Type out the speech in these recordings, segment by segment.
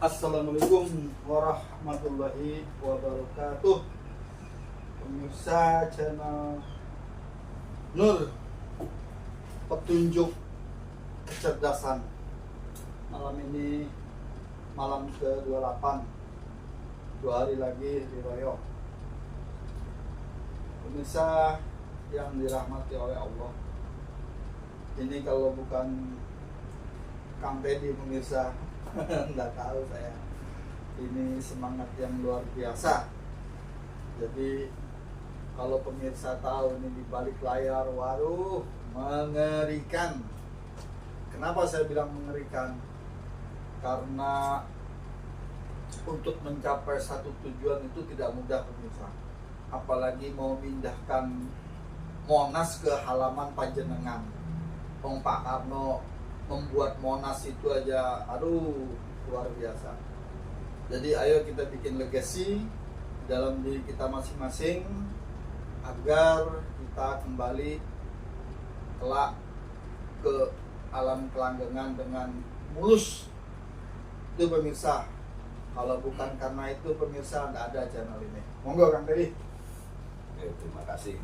Assalamualaikum warahmatullahi wabarakatuh. Pemirsa channel Nur Petunjuk Kecerdasan. Malam ini malam ke-28, 2 hari lagi diroyok. Pemirsa yang dirahmati oleh Allah, ini kalau bukan Kang Teddy pemirsa, nggak tahu saya. Ini semangat yang luar biasa. Jadi kalau pemirsa tahu ini di balik layar, waduh, mengerikan. Kenapa saya bilang mengerikan? Karena untuk mencapai satu tujuan itu tidak mudah pemirsa. Apalagi mau memindahkan Monas ke halaman Panjenengan. Pak Karno membuat Monas itu aja, aduh, luar biasa. Jadi ayo kita bikin legacy dalam diri kita masing-masing agar kita kembali kelak ke alam kelanggengan dengan mulus. Itu pemirsa. Kalau bukan karena itu pemirsa, nggak ada channel ini. Monggo Kang Teddy. Oke, terima kasih.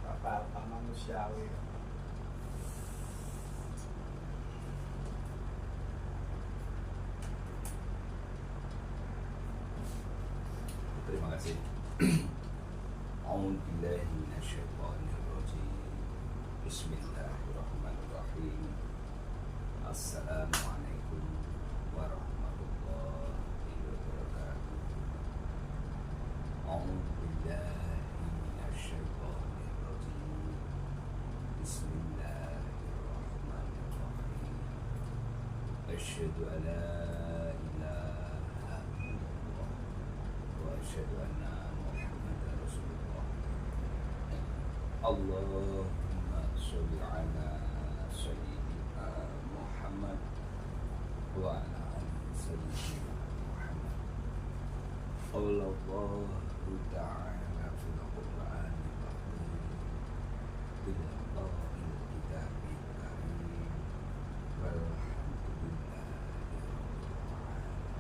Apa manusiawi. Terima kasih. A'udzubillahi minasyaitonirrajim. Bismillahirrahmanirrahim. Assalamualaikum warahmatullahi wabarakatuh. A'udzubillahi minasyaitonirrajim. Bismillahirrahmanirrahim. Asyhadu an la ilaha illallah wa asyhadu anna Muhammadar Rasulullah. Allahumma sholli ala sayyidina Muhammad wa ala ali sayyidina Muhammad. Allahu ta'ala fil Qur'anil Karim bil qa'il kitabil karim walhamdulillahi rabbil alamin.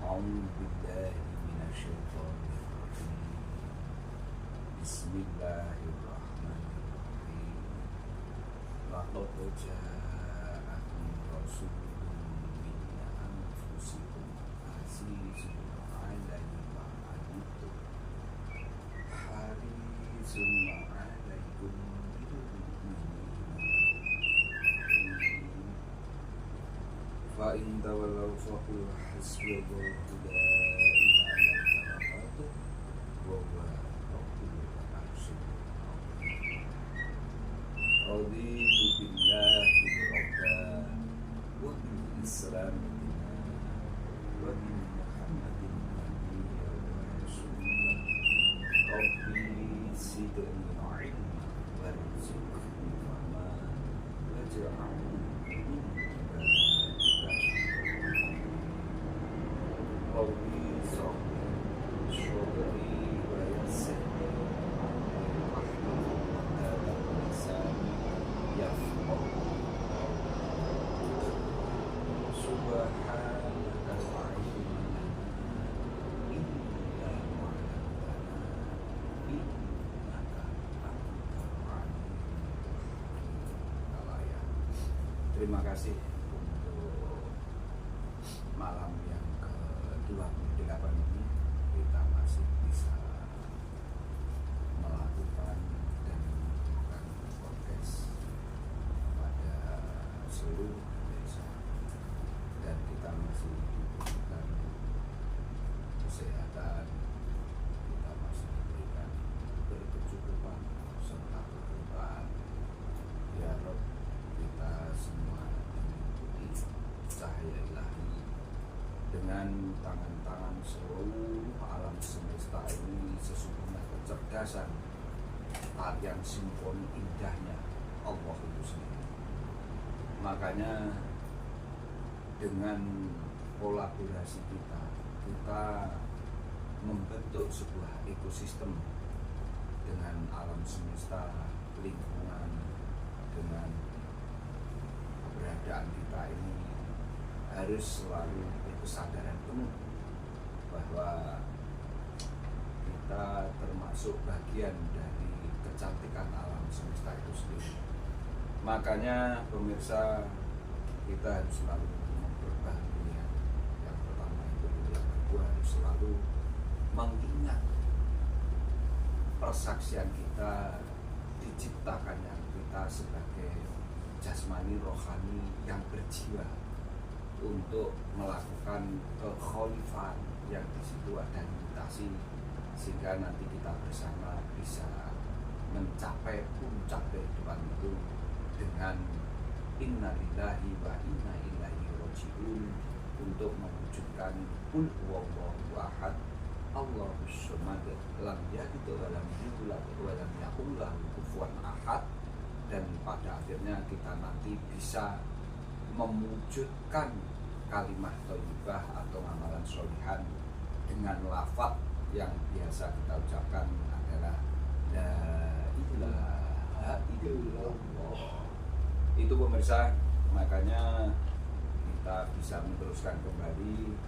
A'udzu billahi minasyaitonir rajim. Bismillahirrahmanirrahim. Laqad ja'akum rasulun min anfusikum azizun 'alaihi ma 'anittum harisun 'alaikum bil mu'minin. Fa in tawallaw faqul hasbiyallahu la ilaha illa huwa wa rabbul arsyil azim. Raditu billahi rabban wa bil islam dinan wa bi Muhammadin nabiyyan wa rasulan. Rabbi zidni ilma warzuqni fahman waj'alni min ibadika syukuran. Rabbi shrahli sadri wa yassir li amri wahlul 'uqdatam min lisani yafqahu qawli. Subhanaka la ilma lana illa ma 'allamtana innaka antal alimul hakim. Terima kasih untuk malam yang ke-28 ini kita masih bisa melakukan dan melakukan podcast pada seluruh desa, dan kita masih diberikan kesehatan, kita masih diberikan berkecukupan serta keberkahan. Ya Rabb, kita semua mengikuti cahaya ilahi dengan tangan-tangan seluruh alam semesta ini. Sesungguhnya kecerdasan, tarian simfoni indahnya Allah itu sendiri. Makanya dengan kolaborasi kita membentuk sebuah ekosistem dengan alam semesta, lingkungan, dengan keberadaan kita ini harus selalu berkesadaran penuh bahwa kita termasuk bagian dari kecantikan alam semesta itu sendiri. Makanya pemirsa, kita harus selalu memperbaharui. Yang pertama itu, yang kedua harus selalu mengingat persaksian kita diciptakannya kita sebagai jasmani rohani yang berjiwa untuk melakukan kekhalifahan yang di situ ada imitasi, sehingga nanti kita bersama bisa mencapai puncak kehidupan itu dengan innalillahi wa inna ilaihi raji'un, untuk mewujudkan qul huwallahu ahad Allahus samad lam yalid wa lam yulad wa lam yakul lahu kufuwan ahad, dan pada akhirnya kita nanti bisa mewujudkan kalimat thayyibah atau amalan sholihan dengan lafaz yang biasa kita ucapkan adalah la ilaha illallah. Itu pemirsa, makanya kita bisa meneruskan kembali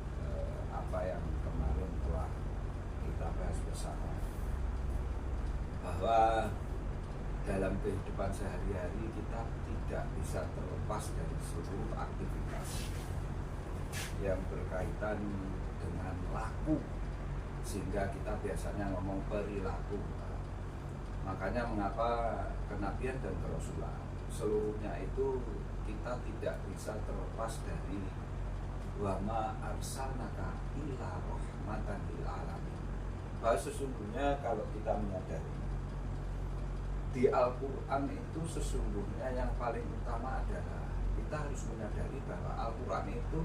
apa yang kemarin telah kita bahas bersama, bahwa dalam kehidupan sehari-hari kita tidak bisa terlepas dari seluruh aktivitas yang berkaitan dengan laku, sehingga kita biasanya ngomong perilaku. Makanya mengapa kenabian dan kerasulan seluruhnya itu kita tidak bisa terlepas dari wa ma arsalnaka illa rahmatan lil alamin. Bahwa sesungguhnya kalau kita menyadari di Al-Quran itu sesungguhnya yang paling utama adalah kita harus menyadari bahwa Al-Quran itu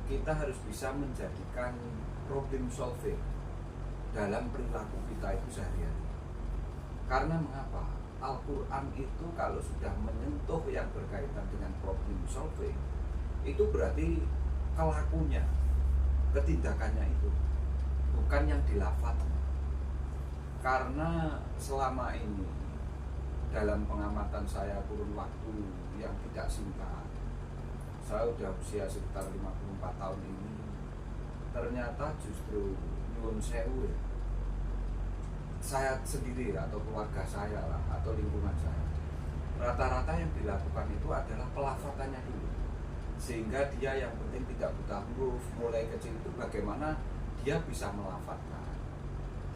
kita harus bisa menjadikan problem solving dalam perilaku kita itu sehari-hari. Karena mengapa? Al-Quran itu kalau sudah menyentuh yang berkaitan dengan problem solving, itu berarti kelakunya, ketindakannya itu, bukan yang dilafadznya. Karena selama ini dalam pengamatan saya kurun waktu yang tidak singkat, saya sudah usia sekitar 54 tahun ini, ternyata justru nyuwun sewu, saya sendiri atau keluarga saya lah, atau lingkungan saya, rata-rata yang dilakukan itu adalah pelafadzannya dulu, sehingga dia yang penting tidak buta huruf mulai kecil itu bagaimana dia bisa melafadzkan,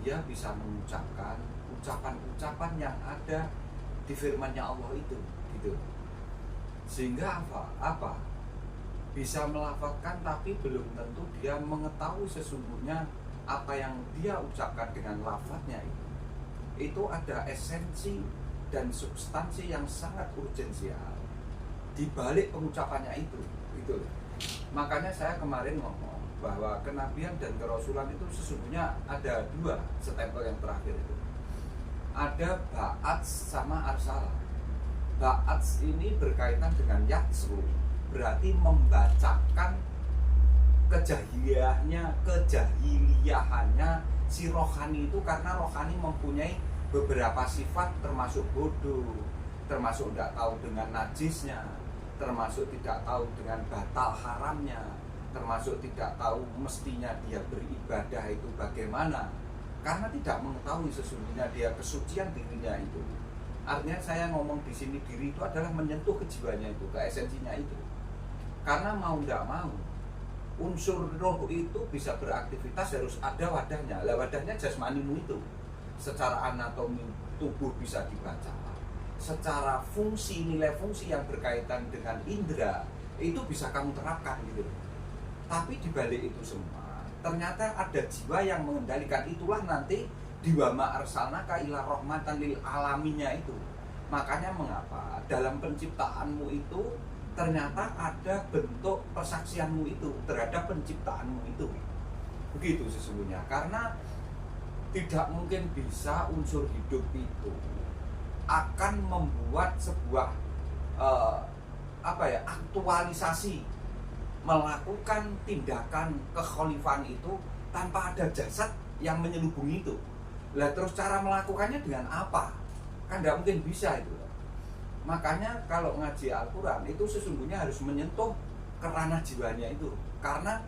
dia bisa mengucapkan ucapan-ucapan yang ada di firman-Nya Allah itu, gitu. Sehingga apa? Bisa melafadzkan tapi belum tentu dia mengetahui sesungguhnya apa yang dia ucapkan dengan lafadznya itu ada esensi dan substansi yang sangat urgensial di balik pengucapannya itu, gitu. Makanya saya kemarin ngomong bahwa kenabian dan kerasulan itu sesungguhnya ada dua stempel yang terakhir itu. Ada ba'ats sama arsalah. Ba'ats ini berkaitan dengan yatsru, berarti membacakan kejahiliahannya si rohani itu, karena rohani mempunyai beberapa sifat, termasuk bodoh, termasuk tidak tahu dengan najisnya, termasuk tidak tahu dengan batal haramnya, termasuk tidak tahu mestinya dia beribadah itu bagaimana, karena tidak mengetahui sesungguhnya dia kesucian dirinya itu. Artinya saya ngomong di sini diri itu adalah menyentuh kejiwaannya itu, ke esensinya itu. Karena mau tidak mau unsur roh itu bisa beraktivitas harus ada wadahnya. Lah wadahnya jasmanimu itu. Secara anatomi tubuh bisa dibaca. Secara fungsi, nilai fungsi yang berkaitan dengan indera itu bisa kamu terapkan gitu. Tapi di balik itu semua ternyata ada jiwa yang mengendalikan. Itulah nanti di wa ma arsalnaka ila rahmatan lil alaminnya itu. Makanya mengapa dalam penciptaanmu itu ternyata ada bentuk persaksianmu itu terhadap penciptaanmu itu. Begitu sesungguhnya. Karena tidak mungkin bisa unsur hidup itu akan membuat sebuah aktualisasi melakukan tindakan kekhalifahan itu tanpa ada jasad yang menyelubungi itu. Lah terus cara melakukannya dengan apa? Kan tidak mungkin bisa itu. Makanya kalau ngaji Al-Quran itu sesungguhnya harus menyentuh ke ranah jiwanya itu, karena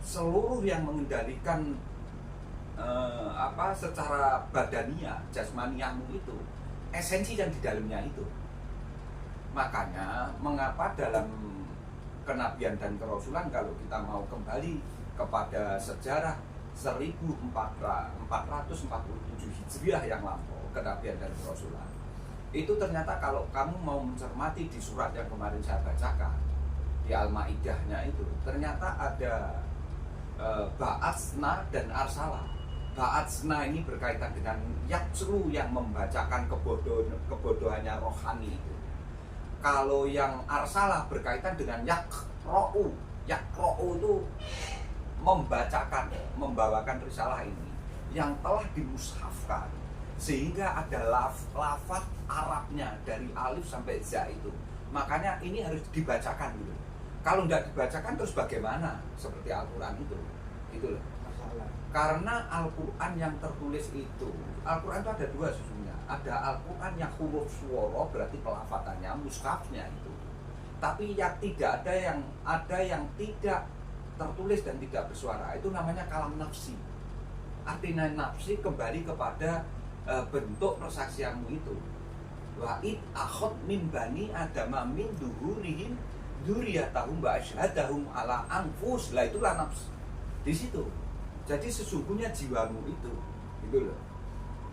seluruh yang mengendalikan secara badania, jasmaniahmu itu esensi yang di dalamnya itu. Makanya mengapa dalam kenabian dan kerasulan, kalau kita mau kembali kepada sejarah 1447 Hijriah yang lampau, kenabian dan kerasulan itu ternyata kalau kamu mau mencermati di surat yang kemarin saya bacakan di Al-Maidahnya itu, ternyata ada Ba'atsna dan Arsalah. Ba'atsna ini berkaitan dengan Yatsru yang membacakan kebodohannya rohani itu. Kalau yang Arsalah berkaitan dengan Yakro'u. Yakro'u itu membawakan risalah ini yang telah dimushafkan, sehingga ada lafaz Arabnya dari alif sampai za itu. Makanya ini harus dibacakan dulu. Kalau tidak dibacakan terus bagaimana? Seperti Al-Quran itu loh. Karena Al-Quran yang tertulis itu, Al-Quran itu ada dua sesungguhnya. Ada Al-Quran yang huruf swara, berarti pelafatannya, mushafnya itu. Tapi yang tidak ada yang tidak tertulis dan tidak bersuara, itu namanya kalam nafsi. Artinya nafsi kembali kepada bentuk persaksianmu itu. Wa'id akhod min bani adama min duhurihim dzurriyyatahum wa asyhadahum ala anfus. Lah itulah nafs di situ. Jadi sesungguhnya jiwamu itu, gitu loh.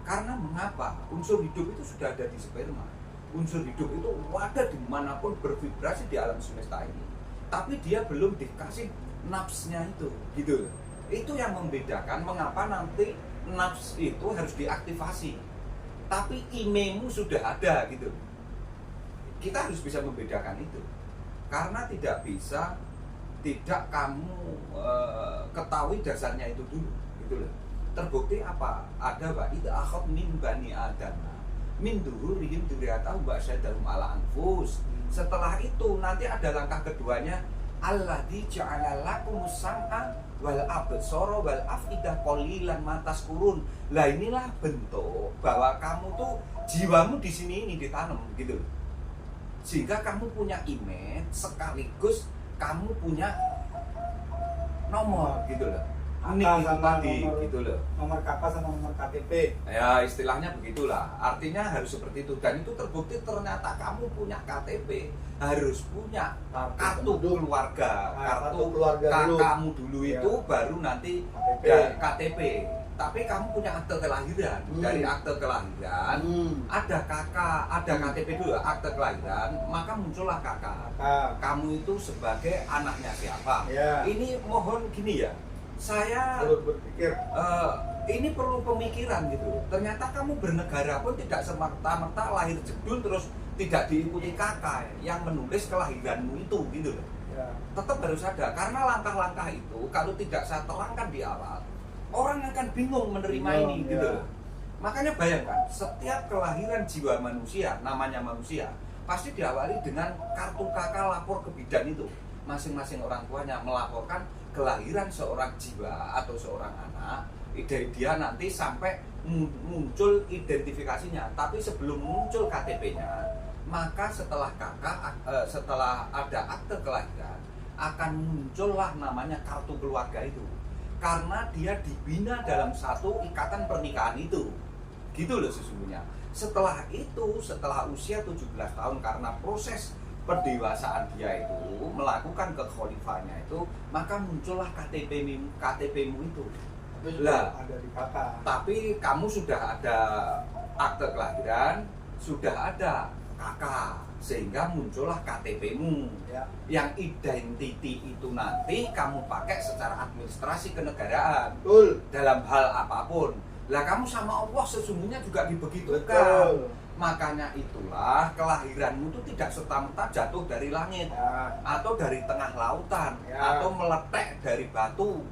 Karena mengapa? Unsur hidup itu sudah ada di sperma. Unsur hidup itu ada dimanapun, bervibrasi di alam semesta ini. Tapi dia belum dikasih nafsnya itu, gitu loh. Itu yang membedakan mengapa nanti nafs itu harus diaktifasi. Tapi imemu sudah ada, gitu. Kita harus bisa membedakan itu. Karena tidak bisa tidak kamu ketahui dasarnya itu dulu, gitu loh. Terbukti apa? Ada wa'id akhad min bani adam min duhurihim dzurriyyatahum wa asyhadahum ala anfus. Setelah itu nanti ada langkah keduanya, alladzi ja'ala lakumus sam'a wal absara wal afidah qalilan ma tashkurun. Lah inilah bentuk bahwa kamu tuh jiwamu di sini ini ditanam, gitu loh. Sehingga kamu punya image sekaligus kamu punya nomor, gitu loh. Nik itu tadi, gitu loh. Nomor KK sama nomor KTP. Ya istilahnya begitulah. Artinya harus seperti itu. Dan itu terbukti ternyata kamu punya KTP, harus punya kartu keluarga. Kartu keluarga dulu. Kamu dulu Ya. itu baru nanti KTP. Tapi kamu punya akte kelahiran. Dari akte kelahiran ada KK, ada KTP dulu, akte kelahiran, maka muncullah KK. Kamu itu sebagai anaknya siapa? Ya. Ini mohon gini ya. Saya Perlu berpikir. ini perlu pemikiran gitu. Ternyata kamu bernegara pun tidak semerta-merta lahir jedul terus tidak diikuti kakak yang menulis kelahiranmu itu, gitu loh. Ya. Tetap harus ada, karena langkah-langkah itu kalau tidak saya terangkan di awal, orang akan bingung menerima ini, gitu ya. loh. Makanya bayangkan, setiap kelahiran jiwa manusia, namanya manusia, pasti diawali dengan kartu kakak lapor ke bidan itu. Masing-masing orang tuanya melaporkan kelahiran seorang jiwa atau seorang anak, dia nanti sampai muncul identifikasinya. Tapi sebelum muncul KTP-nya, maka setelah setelah ada akte kelahiran, akan muncullah namanya kartu keluarga itu. Karena dia dibina dalam satu ikatan pernikahan itu, gitu loh sesungguhnya. Setelah itu, setelah usia 17 tahun, karena proses pendewasaan dia itu melakukan kekhalifahannya itu, maka muncullah KTP-mu itu. Lah, ada di KK. tapi kamu sudah ada akte kelahiran, sudah ada KK, sehingga muncullah KTP-mu. Ya. Yang identiti itu nanti kamu pakai secara administrasi kenegaraan. Betul. Dalam hal apapun. Lah kamu sama Allah sesungguhnya juga dibegitukan. Betul. Makanya itulah kelahiranmu itu tidak serta-merta jatuh dari langit, Ya. atau dari tengah lautan, Ya. atau meletek dari batu,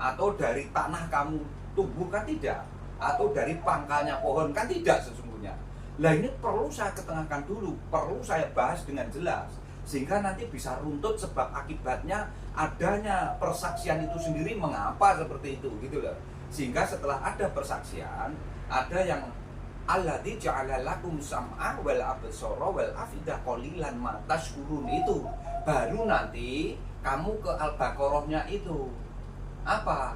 atau dari tanah kamu tumbuh, kan tidak, atau dari pangkalnya pohon, kan tidak sesungguhnya. Lah ini perlu saya ketengahkan dulu, perlu saya bahas dengan jelas, sehingga nanti bisa runtut sebab akibatnya adanya persaksian itu sendiri mengapa seperti itu gitu loh. Sehingga setelah ada persaksian, ada yang alladzi ja'ala lakum sam'a wal absara wal afida qalilan ma tashkurun, itu baru nanti kamu ke Al-Baqarahnya itu apa?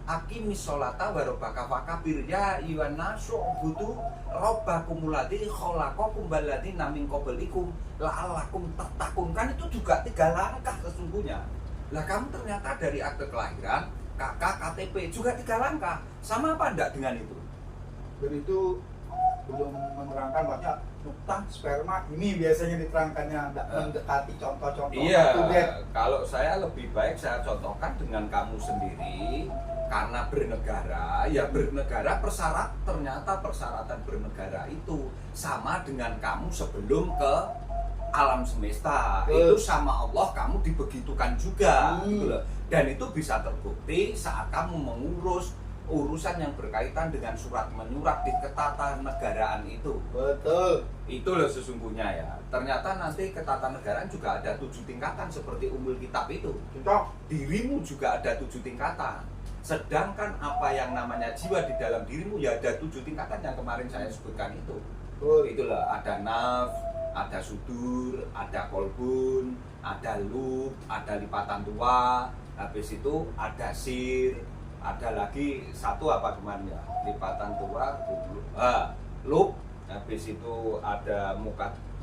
Aqimis sholata wa rabbaka fakabir ya ayyuhan nasu ubudu rabbakumul ladzi khalaqakum wal ladzina min qablikum la'allakum tattaqun. Kan itu juga 3 langkah sesungguhnya. Lah kamu ternyata dari akte kelahiran, KK, KTP juga 3 langkah. Sama apa enggak dengan itu? Dan itu belum menerangkan banyak nuktah sperma ini biasanya diterangkannya, tidak mendekati contoh-contoh. Iya, kalau saya lebih baik saya contohkan dengan kamu sendiri, karena bernegara, ya bernegara ternyata persyaratan bernegara itu sama dengan kamu sebelum ke alam semesta. Itu sama Allah kamu dibegitukan juga, gitu loh. Dan itu bisa terbukti saat kamu mengurus urusan yang berkaitan dengan surat menyurat di ketatanegaraan itu. Betul. Itu loh sesungguhnya ya. Ternyata nanti ketatanegaraan juga ada 7 tingkatan seperti Ummul Kitab itu. Cocok. Dirimu juga ada 7 tingkatan. Sedangkan apa yang namanya jiwa di dalam dirimu ya ada 7 tingkatan yang kemarin saya sebutkan itu. Itulah, ada naf, ada sudur, ada kolbun, ada lub, ada lipatan tua, habis itu ada sir, ada lagi satu apa kemarin ya, lipatan tua, lub, habis itu ada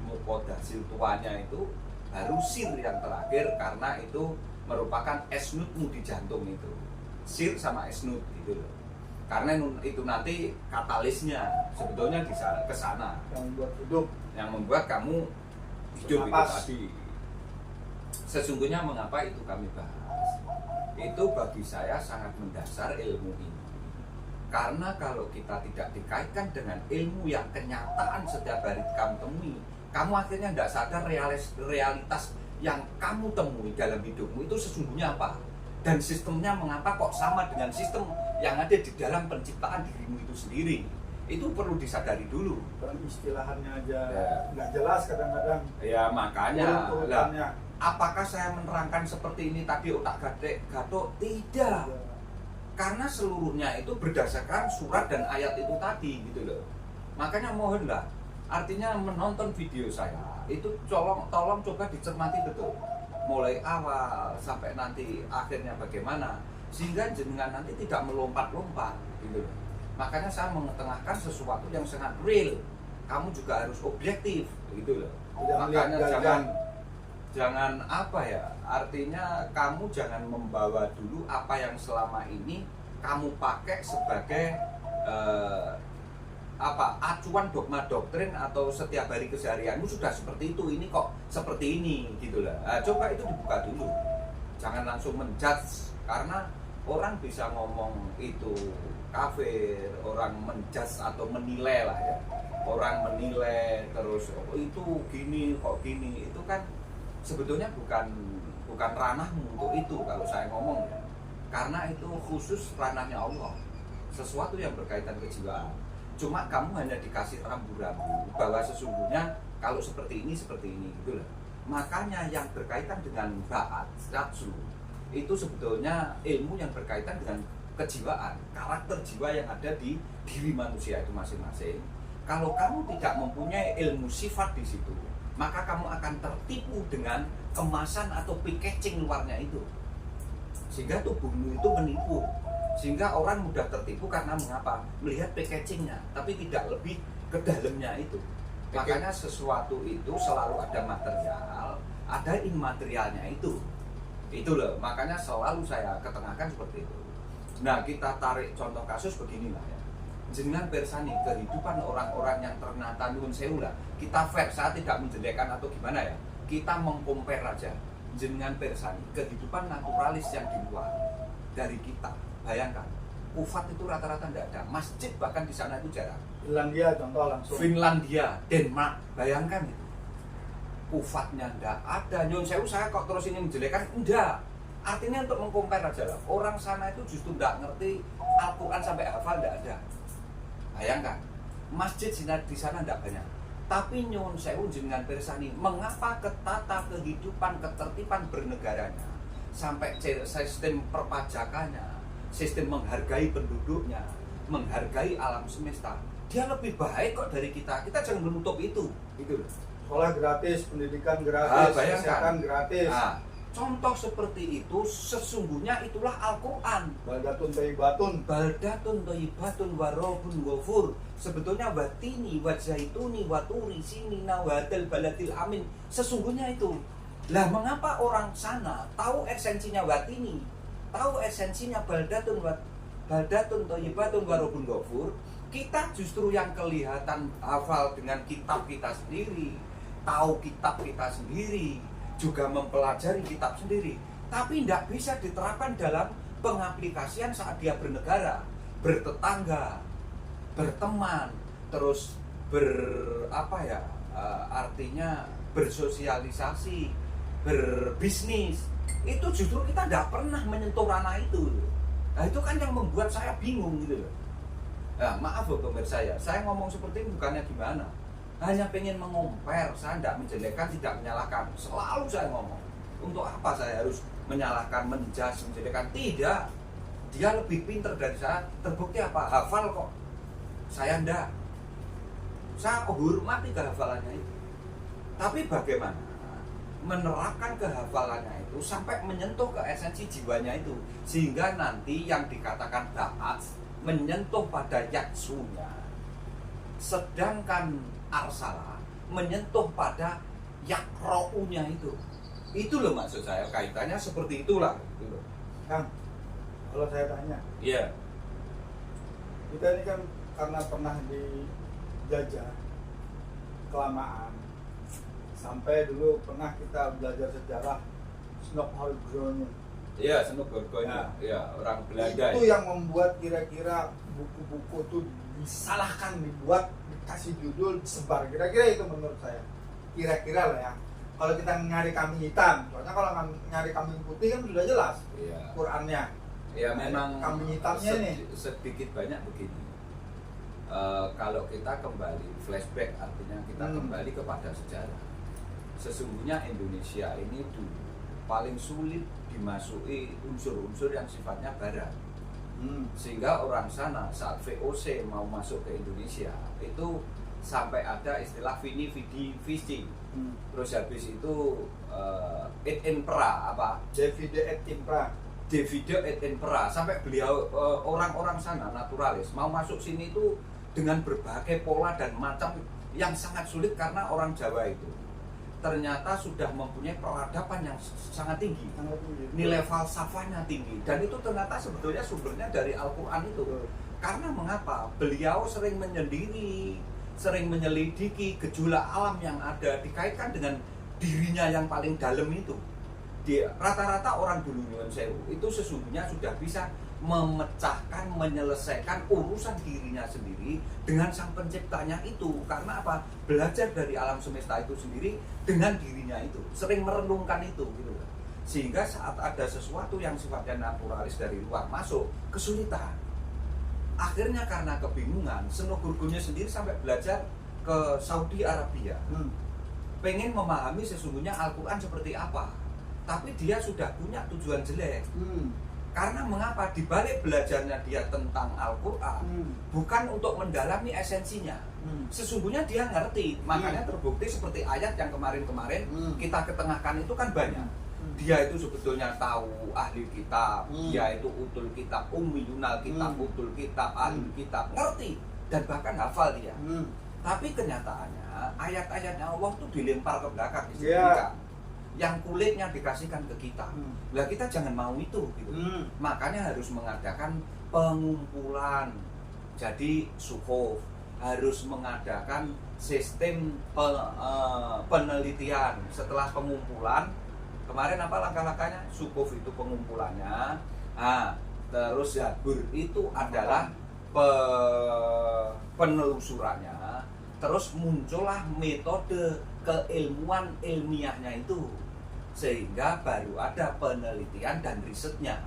mukodasil tuanya itu, baru sir yang terakhir karena itu merupakan esnutmu di jantung itu, sir sama esnut gitu loh. Karena itu nanti katalisnya sebetulnya ke sana yang membuat kamu hidup itu tadi. Sesungguhnya mengapa itu kami bahas? Itu bagi saya sangat mendasar ilmu ini. Karena kalau kita tidak dikaitkan dengan ilmu yang kenyataan setiap hari kamu temui, kamu akhirnya tidak sadar realitas yang kamu temui dalam hidupmu itu sesungguhnya apa. Dan sistemnya mengapa kok sama dengan sistem yang ada di dalam penciptaan dirimu itu sendiri. Itu perlu disadari dulu. Dan istilahannya aja nggak jelas kadang-kadang. Ya makanya lah, apakah saya menerangkan seperti ini tadi otak gatuk? Tidak. Karena seluruhnya itu berdasarkan surat dan ayat itu tadi gitu loh. Makanya mohonlah, artinya menonton video saya itu tolong coba dicermati betul. Mulai awal sampai nanti akhirnya bagaimana, sehingga jenengan nanti tidak melompat-lompat gitu loh. Makanya saya mengetengahkan sesuatu yang sangat real. Kamu juga harus objektif gitu loh. Makanya jangan apa ya, artinya kamu jangan membawa dulu apa yang selama ini kamu pakai sebagai acuan dogma doktrin atau setiap hari keseharianmu sudah seperti itu, ini kok seperti ini gitu lah. Coba itu dibuka dulu, jangan langsung menjudge, karena orang bisa ngomong itu kafir, orang menjudge atau menilai lah ya, orang menilai terus itu gini kok gini, itu kan sebetulnya bukan ranahmu untuk itu kalau saya ngomong ya. Karena itu khusus ranahnya Allah, sesuatu yang berkaitan kejiwaan. Cuma kamu hanya dikasih rambu-rambu bahwa sesungguhnya kalau seperti ini gitu loh. Makanya yang berkaitan dengan ba'at, ratsu, itu sebetulnya ilmu yang berkaitan dengan kejiwaan, karakter jiwa yang ada di diri manusia itu masing-masing. Kalau kamu tidak mempunyai ilmu sifat di situ, maka kamu akan tertipu dengan kemasan atau packaging luarnya itu, sehingga tubuhmu itu menipu, sehingga orang mudah tertipu karena mengapa? Melihat packagingnya, tapi tidak lebih ke dalamnya itu. Makanya sesuatu itu selalu ada material, ada immaterialnya itu loh. Makanya selalu saya ketengahkan seperti itu. Nah, kita tarik contoh kasus beginilah ya. Jenengan persani kehidupan orang-orang yang ternyata nuwun sewu lah. Kita fair, saya tidak menjelekkan atau gimana ya. Kita mengcompare aja. Jenengan persani kehidupan naturalis yang di luar dari kita. Bayangkan, Kufat itu rata-rata tidak ada. Masjid bahkan di sana itu jarang. Finlandia contoh langsung. Finlandia, Denmark, bayangkan itu. Kufatnya tidak ada. Nyun sewu saya kok terus ini menjelekkan? Enggak. Artinya untuk mengcompare aja lah. Orang sana itu justru tidak ngerti Al-Quran sampai hafal, tidak ada. Bayangkan, masjid di sana tidak banyak. Tapi nyuwun sewu jenengan pirsani, mengapa ketata kehidupan ketertiban bernegaranya sampai sistem perpajakannya, sistem menghargai penduduknya, menghargai alam semesta, dia lebih baik kok dari kita. Kita jangan menutup itu, gitu loh. Sekolah gratis, pendidikan gratis, Bayangkan. kesehatan gratis. Nah, contoh seperti itu sesungguhnya itulah Al-Quran. Baldatun thayyibatun. Baldatun thayyibatun wa rabbun ghafur. Sebetulnya watini, wajaituni, waturi, sinina, wadal baladil amin. Sesungguhnya itu. Lah mengapa orang sana tahu esensinya watini, tahu esensinya baldatun thayyibatun wa rabbun ghafur? Kita justru yang kelihatan hafal dengan kitab kita sendiri, tahu kitab kita sendiri, juga mempelajari kitab sendiri, tapi tidak bisa diterapkan dalam pengaplikasian saat dia bernegara, bertetangga, berteman, terus artinya bersosialisasi, berbisnis. Itu justru kita tidak pernah menyentuh ranah itu. Nah itu kan yang membuat saya bingung gitu loh. Nah, maaf loh pemirsa saya ngomong seperti ini bukannya gimana, hanya pengen mengompar, saya tidak menjelekkan, tidak menyalahkan. Selalu saya ngomong, untuk apa saya harus menyalahkan, menjas, menjelekkan? Tidak, dia lebih pintar dari saya. Terbukti apa? Hafal kok, saya enggak. Saya hormati kehafalannya itu. Tapi bagaimana menerapkan kehafalannya itu sampai menyentuh ke esensi jiwanya itu, sehingga nanti yang dikatakan ba'at menyentuh pada yaksunya, sedangkan arsala menyentuh pada yakrounya itu. Itu loh maksud saya, kaitannya seperti itulah gitu loh. Kang, kalau saya tanya, Iya. kita ini kan karena pernah dijajah kelamaan, sampai dulu pernah kita belajar sejarah Snokholm. Iya, Senuk Gorgonya. Iya, orang Belanda. Itu yang membuat kira-kira buku-buku itu disalahkan, dibuat, dikasih judul, sebar. Kira-kira itu menurut saya. Kira-kira lah ya. Kalau kita nyari kambing hitam, soalnya kalau nyari kambing putih kan sudah jelas Iya. Qurannya. Ya memang kambing hitamnya nih. Sedikit banyak begini. Kalau kita kembali flashback, artinya kita kembali kepada sejarah. Sesungguhnya Indonesia ini dulu paling sulit dimasuki unsur-unsur yang sifatnya barat, sehingga orang sana saat VOC mau masuk ke Indonesia itu sampai ada istilah vini vidi vici, terus habis itu et impera apa Davide et impera, Davide et impera, sampai beliau orang-orang sana naturalis mau masuk sini itu dengan berbagai pola dan macam yang sangat sulit, karena orang Jawa itu ternyata sudah mempunyai peradaban yang sangat tinggi, nilai falsafahnya tinggi, dan itu ternyata sebetulnya sumbernya dari Al-Quran itu. Karena mengapa? Beliau sering menyendiri, sering menyelidiki gejolak alam yang ada, dikaitkan dengan dirinya yang paling dalam itu. Rata-rata orang dulu nyuwun sewu itu sesungguhnya sudah bisa memecahkan, menyelesaikan urusan dirinya sendiri dengan sang penciptanya itu. Karena apa? Belajar dari alam semesta itu sendiri dengan dirinya itu, sering merenungkan itu gitu. Sehingga saat ada sesuatu yang sifatnya naturalis dari luar masuk, kesulitan. Akhirnya karena kebingungan, Senok Gorgonya sendiri sampai belajar ke Saudi Arabia, pengen memahami sesungguhnya Al-Quran seperti apa. Tapi dia sudah punya tujuan jelek. Karena mengapa? Dibalik belajarnya dia tentang Al-Quran, bukan untuk mendalami esensinya. Sesungguhnya dia ngerti, makanya terbukti seperti ayat yang kemarin-kemarin kita ketengahkan itu kan banyak. Dia itu sebetulnya tahu ahli kitab, dia itu utul kitab, ummiyunal kitab, utul kitab, ahli kitab, ngerti dan bahkan hafal dia. Tapi kenyataannya ayat-ayatnya Allah itu dilempar ke belakang, yang kulitnya dikasihkan ke kita. Lah kita jangan mau itu gitu. Makanya harus mengadakan pengumpulan. Jadi sukuf harus mengadakan sistem penelitian. Setelah pengumpulan, kemarin apa langkah-langkahnya? Sukuf itu pengumpulannya. Terus Zabur itu adalah penelusurannya. Terus muncullah metode keilmuan ilmiahnya itu, sehingga baru ada penelitian dan risetnya,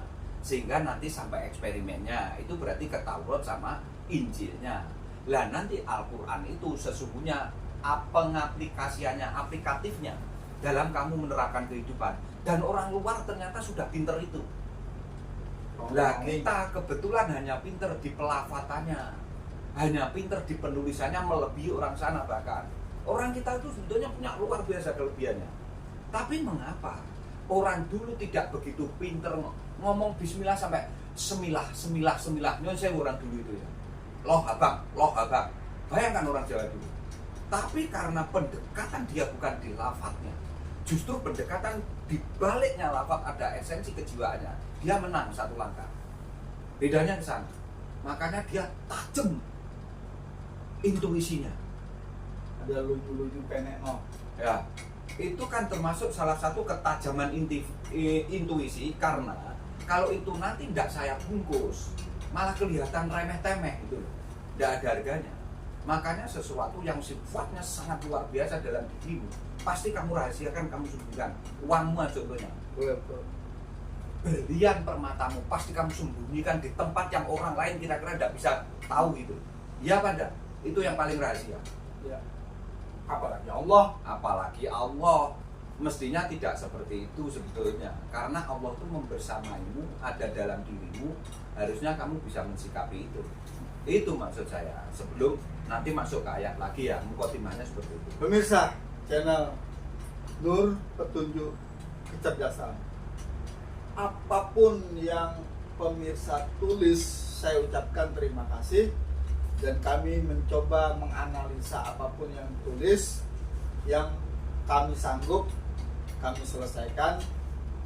sehingga nanti sampai eksperimennya. Itu berarti ke Taurat sama Injilnya. Lah nanti Al-Quran itu sesungguhnya pengaplikasiannya, aplikatifnya dalam kamu menerapkan kehidupan. Dan orang luar ternyata sudah pinter itu. Lah kita kebetulan hanya pinter di pelafatannya, hanya pinter di penulisannya melebihi orang sana bahkan. Orang kita itu sebetulnya punya luar biasa kelebihannya. Tapi mengapa orang dulu tidak begitu pinter ngomong bismillah sampai semilah. Nyon sewu orang dulu itu ya. Loh abang. Bayangkan orang Jawa dulu. Tapi karena pendekatan dia bukan di lafadznya, justru pendekatan di baliknya lafadz ada esensi kejiwaannya, dia menang satu langkah. Bedanya ke sana. Makanya dia tajam intuisinya. Ada lucu-lucu penek no. Ya, itu kan termasuk salah satu ketajaman intuisi, karena kalau itu nanti tidak saya bungkus, malah kelihatan remeh-temeh gitu loh. Tidak ada harganya. Makanya sesuatu yang sifatnya sangat luar biasa dalam dirimu, pasti kamu rahasiakan, kamu sembunyikan. Uangmu contohnya. Betul. Berlian permatamu pasti kamu sembunyikan di tempat yang orang lain kira-kira tidak bisa tahu gitu. Iya pada, itu yang paling rahasia. Ya. Apalagi Allah. Apalagi Allah. Mestinya tidak seperti itu sebetulnya. Karena Allah itu membersamaimu, ada dalam dirimu. Harusnya kamu bisa mensikapi itu. Itu maksud saya. Sebelum nanti masuk ke ayat lagi ya, mukadimahnya seperti itu. Pemirsa channel Nur Petunjuk Kecerdasan, apapun yang pemirsa tulis, saya ucapkan terima kasih. Dan kami mencoba menganalisa apapun yang tulis, yang kami sanggup, kami selesaikan.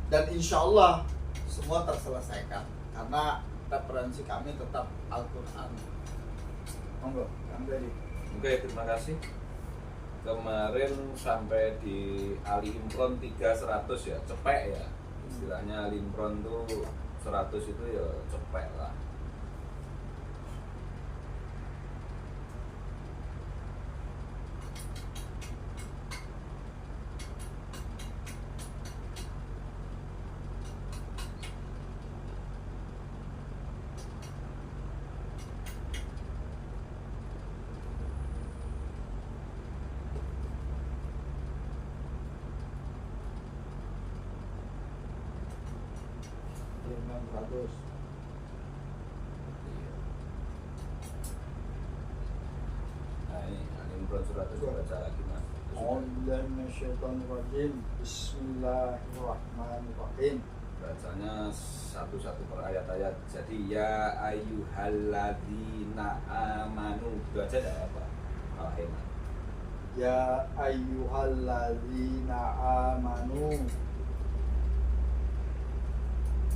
Dan insya Allah semua terselesaikan, karena referensi kami tetap Al-Quran. Monggo, Kang Ferry. Oke, terima kasih. Kemarin sampai di Ali Imron 300 ya, cepek ya. Istilahnya Ali Imron tuh 100 itu ya cepek lah. Imam 100. Nah ini Ali Imron 100 baca lagi mas. A'udzubillahiminasyaitonirrajim. Bismillahirrahmanirrahim. Bacanya satu-satu per ayat-ayat. Jadi ya ayyuhalladzina amanu. Itu aja dah apa? Malah enak. Ya ayyuhalladzina amanu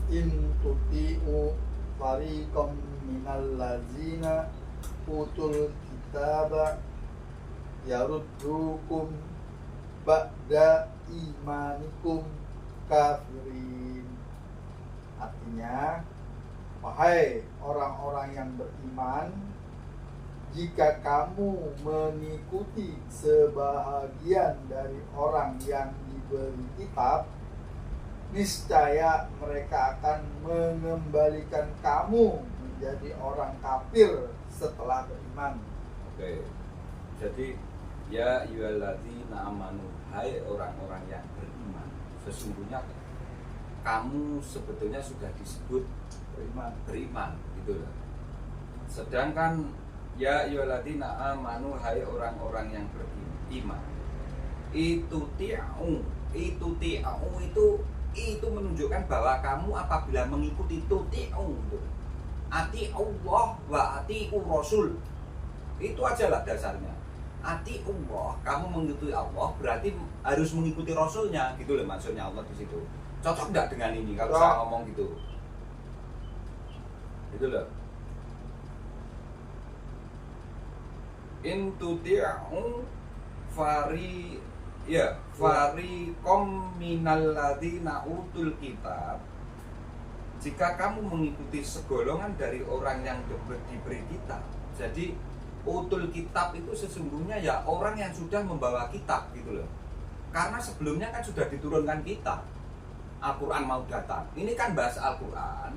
in tuti'u fariqam minal ladzina utul kitaba yaruddukum ba'da imanikum kafirin. Artinya, wahai orang-orang yang beriman, jika kamu mengikuti sebahagian dari orang yang diberi kitab, niscaya mereka akan mengembalikan kamu menjadi orang kafir setelah beriman. Oke. Jadi ya ayyuhalladzina amanu, hai orang-orang yang beriman, sesungguhnya kamu sebetulnya sudah disebut beriman gitu loh. Sedangkan ya ayyuhalladzina amanu, hai orang-orang yang beriman, itu ti'u itu menunjukkan bahwa kamu apabila mengikuti tuti'u, ati Allah wa ati Rasul, itu aja lah dasarnya. Ati Allah, kamu mengikuti Allah berarti harus mengikuti Rasulnya gitu loh, maksudnya Allah di situ. Cocok nggak dengan ini kalau saya ngomong gitu? Gitu loh. In tuti'u fariqom minal ladzina utul kitab, jika kamu mengikuti segolongan dari orang yang diberi kitab. Jadi utul kitab itu sesungguhnya ya orang yang sudah membawa kitab gitu loh. Karena sebelumnya kan sudah diturunkan kitab, Al-Quran mau datang. Ini kan bahas Al-Quran,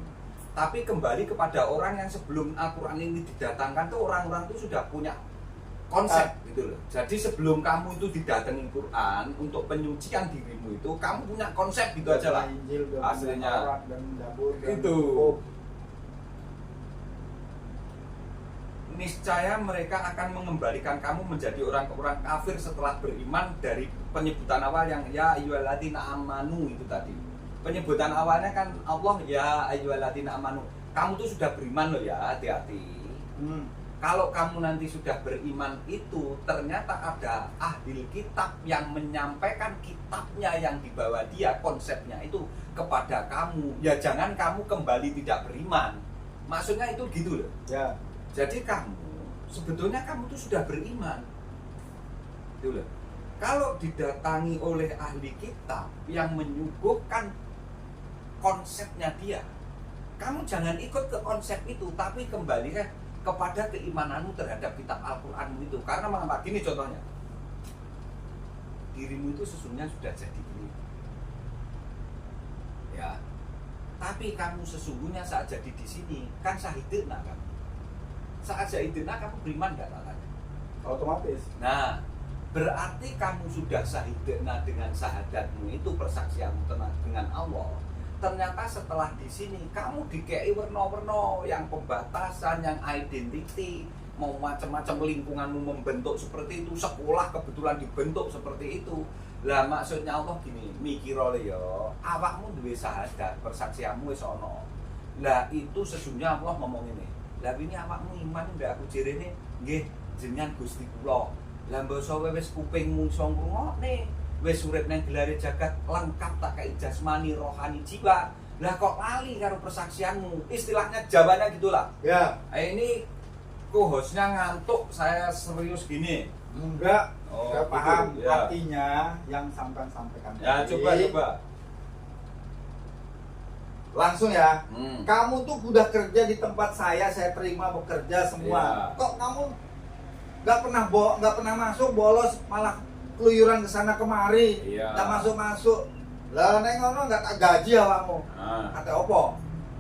tapi kembali kepada orang yang sebelum Al-Quran ini didatangkan tuh orang-orang itu sudah punya konsep gitu loh. Jadi sebelum kamu itu didatangi Quran untuk penyucian dirimu itu, kamu punya konsep gitu aja lah. Injil, Aslinya Taurat, dan Zabur, dan itu. Yakub. Niscaya mereka akan mengembalikan kamu menjadi orang-orang kafir setelah beriman dari penyebutan awal yang ya ayyuhalladzina amanu itu tadi. Penyebutan awalnya kan Allah ya ayyuhalladzina amanu. Kamu tuh sudah beriman loh ya, hati-hati. Kalau kamu nanti sudah beriman itu ternyata ada ahli kitab yang menyampaikan kitabnya yang dibawa dia konsepnya itu kepada kamu. Ya jangan kamu kembali tidak beriman. Maksudnya itu gitu loh. Ya. Jadi kamu sebetulnya kamu tuh sudah beriman. Gitu loh. Kalau didatangi oleh ahli kitab yang menyuguhkan konsepnya dia, kamu jangan ikut ke konsep itu, tapi kembali kepada keimananmu terhadap kitab Al-Qur'anmu itu. Karena mengapa? Gini contohnya. Dirimu itu sesungguhnya sudah jadi ini. Ya. Tapi kamu sesungguhnya saat jadi di sini kan syahidina kan. Saat syahidina kamu beriman enggak katanya? Otomatis. Nah, berarti kamu sudah syahidina dengan syahadatmu itu, persaksianmu dengan Allah. Ternyata setelah di sini kamu dikei warna-warna yang pembatasan, yang identity, mau macam-macam lingkunganmu membentuk seperti itu, sekolah kebetulan dibentuk seperti itu. Lah maksudnya Allah gini, mikir oleh yo, awakmu duwe syahadat, persaksianmu wis ana. Lah itu sesungguhnya Allah ngomong ini. Lah ini awakmu iman ndak aku jerene nggih jenengan Gusti kula. Lah basa wis kupingmu iso ngrungokne. Wis urip nang gelare jagat lengkap tak kei jasmani rohani jiwa. Lah kok lali karo persaksianmu? Istilahnya Jawanya gitulah. Ya. Ini co-hostnya ngantuk, saya serius gini. Enggak. Oh, Enggak paham gitu, ya. artinya yang sampaikan. Ya tadi. coba. Langsung ya. Hmm. Kamu tuh udah kerja di tempat saya terima bekerja semua. Iya. Kok kamu nggak pernah masuk, bolos, malah keluyuran ke sana kemari, Iya. nggak masuk. Lah neng ngono nggak tak gaji awakmu. Nah, Kata opo?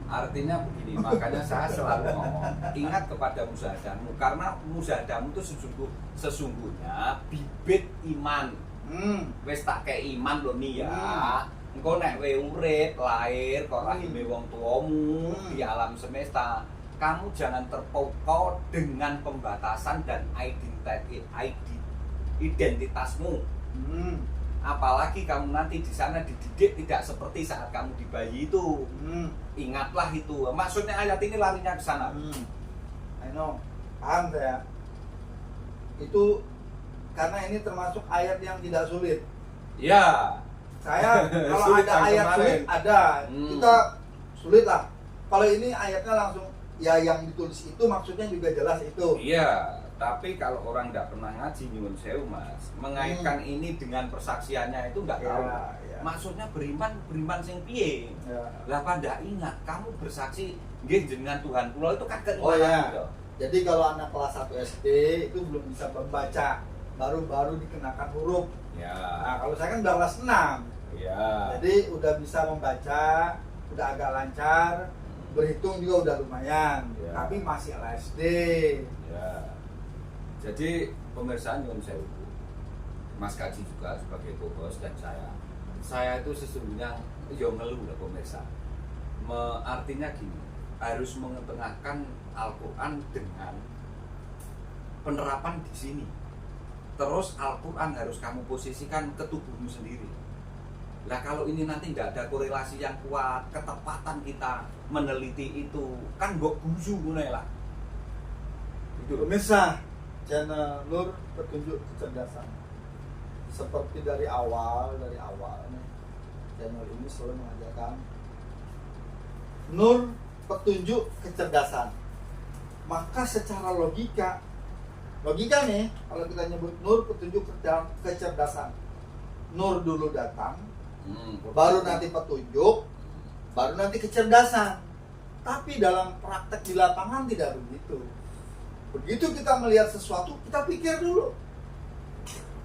artinya begini, makanya saya selalu ngomong, ingat kepada musyahadatmu, karena musyahadatmu itu sesungguhnya bibit iman. Wis tak kei iman lho nih ya. Engko nek we urip lahir kok rahime wong tuamu di alam semesta, kamu jangan terpokok dengan pembatasan dan identitasmu. Apalagi kamu nanti di sana dididik tidak seperti saat kamu di bayi itu. Ingatlah itu. Maksudnya ayat ini larinya ke sana. I know, paham saya. Itu karena ini termasuk ayat yang tidak sulit. Ya. Saya kalau Sulit ada yang ayat kemarin. sulit ada, kita sulit lah. Kalau ini ayatnya langsung ya yang ditulis itu maksudnya juga jelas itu. Iya, tapi kalau orang nggak pernah ngaji nyuwun sewu Mas, mengaitkan ini dengan persaksiannya itu nggak tahu. Ya. Maksudnya beriman sing piye? Ya. Lah pada ingat kamu bersaksi nggih jenengan Tuhan kula itu kan keimanan Oh ya. gitu. Jadi kalau anak kelas 1 SD itu belum bisa membaca, baru dikenakan huruf. Ya. Nah, kalau saya kan udah kelas 6. Ya. Jadi udah bisa membaca, udah agak lancar, berhitung juga udah lumayan. Ya. Tapi masih SD. Ya. Jadi pemirsa nyuwun sewu, Mas Kaji juga sebagai co-host dan saya itu sesungguhnya yo ngeluh lah pemirsa. Artinya gini, harus mengetengahkan Al-Quran dengan penerapan di sini. Terus Al-Quran harus kamu posisikan ke tubuhmu sendiri. Lah kalau ini nanti nggak ada korelasi yang kuat, ketepatan kita meneliti itu kan mbok gusu ngono lah. Itu Pemirsa, channel Nur Petunjuk Kecerdasan. Seperti dari awal nih, channel ini selalu mengajarkan Nur Petunjuk Kecerdasan. Maka secara logika nih, kalau kita nyebut Nur Petunjuk Kecerdasan, Nur dulu datang, baru nanti petunjuk, baru nanti kecerdasan. Tapi dalam praktek di lapangan tidak begitu. Begitu kita melihat sesuatu, kita pikir dulu.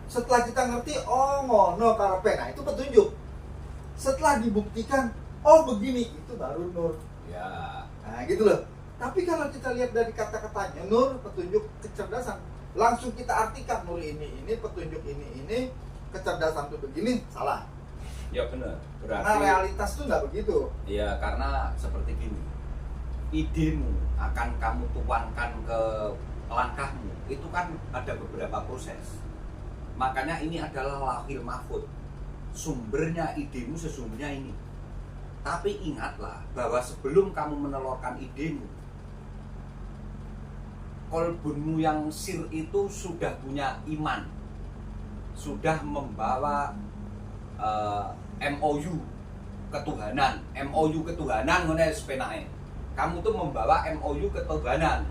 Setelah kita ngerti, oh ngono karepe, nah itu petunjuk. Setelah dibuktikan, oh begini, itu baru Nur. ya. Nah gitu loh. Tapi kalau kita lihat dari kata-katanya, Nur, petunjuk, kecerdasan, langsung kita artikan nur ini petunjuk ini kecerdasan itu begini, salah. Ya benar. Karena realitas itu nggak begitu. Ya karena seperti gini, idemu akan kamu tuangkan ke langkahmu itu kan ada beberapa proses. Makanya ini adalah lauhil mahfud. Sumbernya idemu sesungguhnya ini. Tapi ingatlah bahwa sebelum kamu menelurkan idemu, kolbunmu yang sir itu sudah punya iman, sudah membawa MOU ketuhanan, ngene sepenake. Kamu tuh membawa MOU ketuhanan,